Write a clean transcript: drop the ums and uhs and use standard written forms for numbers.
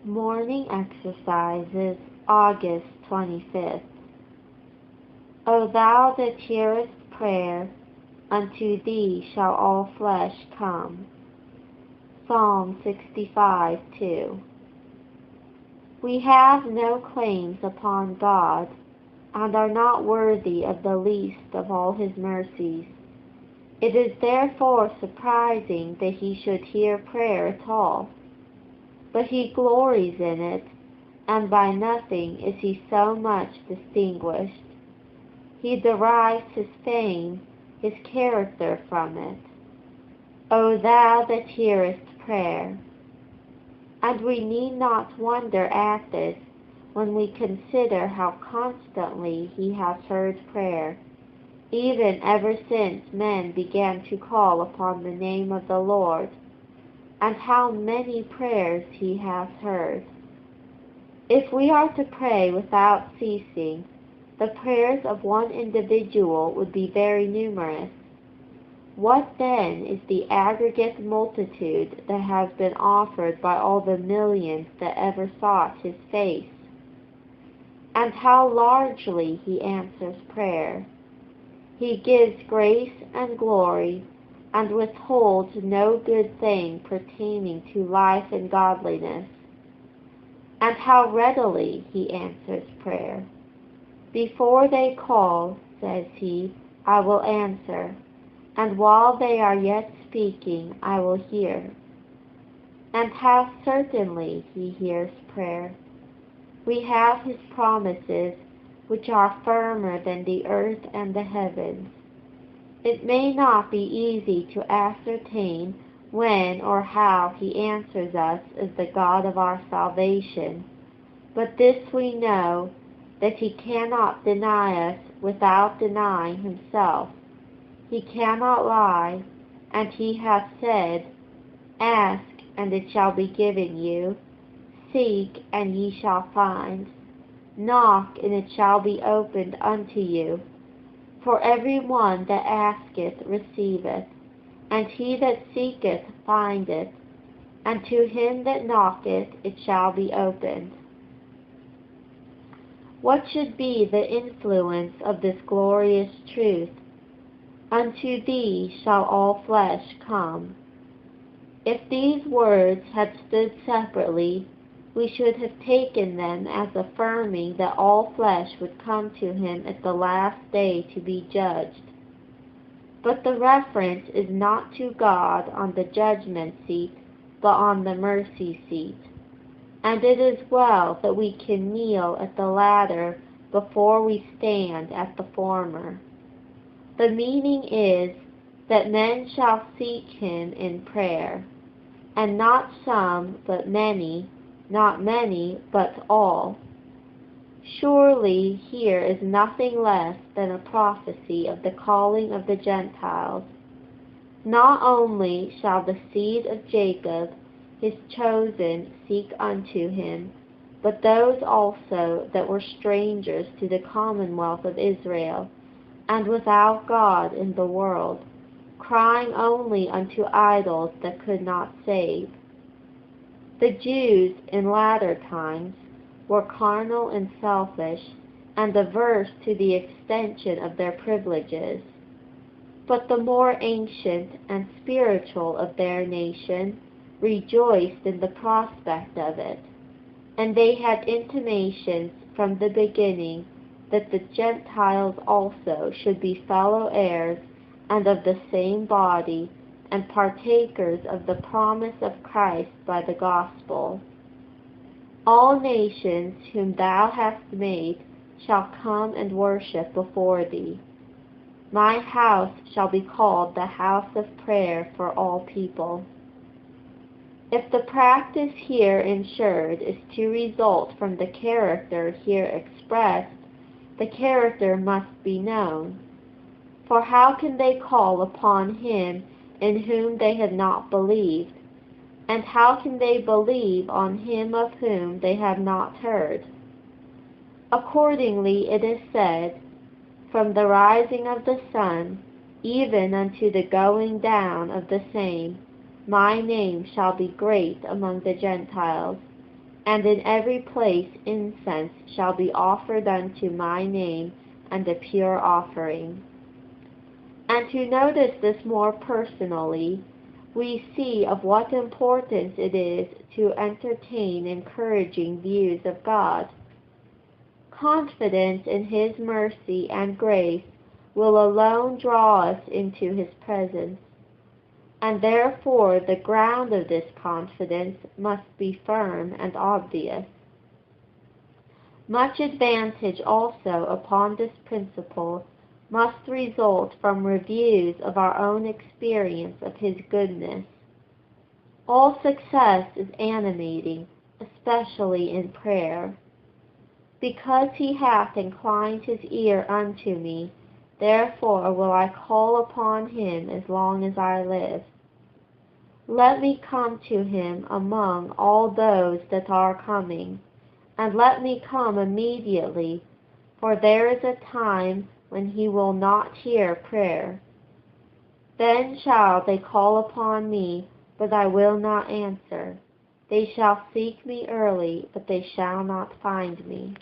Morning Exercises, August 25th. O thou that hearest prayer, unto thee shall all flesh come. Psalm 65:2. We have no claims upon God, and are not worthy of the least of all his mercies. It is therefore surprising that he should hear prayer at all. But he glories in it, and by nothing is he so much distinguished. He derives his fame, his character from it. O thou that hearest prayer! And we need not wonder at this when we consider how constantly he has heard prayer, even ever since men began to call upon the name of the Lord, and how many prayers he has heard. If we are to pray without ceasing, the prayers of one individual would be very numerous. What then is the aggregate multitude that has been offered by all the millions that ever sought his face? And how largely he answers prayer. He gives grace and glory, and withholds no good thing pertaining to life and godliness. And how readily he answers prayer. Before they call, says he, I will answer, and while they are yet speaking, I will hear. And how certainly he hears prayer. We have his promises, which are firmer than the earth and the heavens. It may not be easy to ascertain when or how he answers us as the God of our salvation, but this we know, that he cannot deny us without denying himself. He cannot lie, and he hath said, Ask, and it shall be given you. Seek, and ye shall find. Knock, and it shall be opened unto you. For every one that asketh receiveth, and he that seeketh findeth, and to him that knocketh it shall be opened. What should be the influence of this glorious truth? Unto thee shall all flesh come. If these words had stood separately, we should have taken them as affirming that all flesh would come to him at the last day to be judged. But the reference is not to God on the judgment seat, but on the mercy seat. And it is well that we can kneel at the latter before we stand at the former. The meaning is that men shall seek him in prayer, and not some, but many, not many, but all. Surely here is nothing less than a prophecy of the calling of the Gentiles. Not only shall the seed of Jacob, his chosen, seek unto him, but those also that were strangers to the commonwealth of Israel, and without God in the world, crying only unto idols that could not save. The Jews in latter times were carnal and selfish, and averse to the extension of their privileges. But the more ancient and spiritual of their nation rejoiced in the prospect of it, and they had intimations from the beginning that the Gentiles also should be fellow heirs and of the same body, and partakers of the promise of Christ by the gospel. All nations whom thou hast made shall come and worship before thee. My house shall be called the house of prayer for all people. If the practice here ensured is to result from the character here expressed, the character must be known. For how can they call upon him in whom they have not believed? And how can they believe on him of whom they have not heard? Accordingly it is said, From the rising of the sun, even unto the going down of the same, my name shall be great among the Gentiles, and in every place incense shall be offered unto my name, and a pure offering. And to notice this more personally, we see of what importance it is to entertain encouraging views of God. Confidence in His mercy and grace will alone draw us into His presence, and therefore the ground of this confidence must be firm and obvious. Much advantage also upon this principle must result from reviews of our own experience of His goodness. All success is animating, especially in prayer. Because He hath inclined His ear unto me, therefore will I call upon Him as long as I live. Let me come to Him among all those that are coming, and let me come immediately, for there is a time when He will not hear prayer. Then shall they call upon me, but I will not answer. They shall seek me early, but they shall not find me.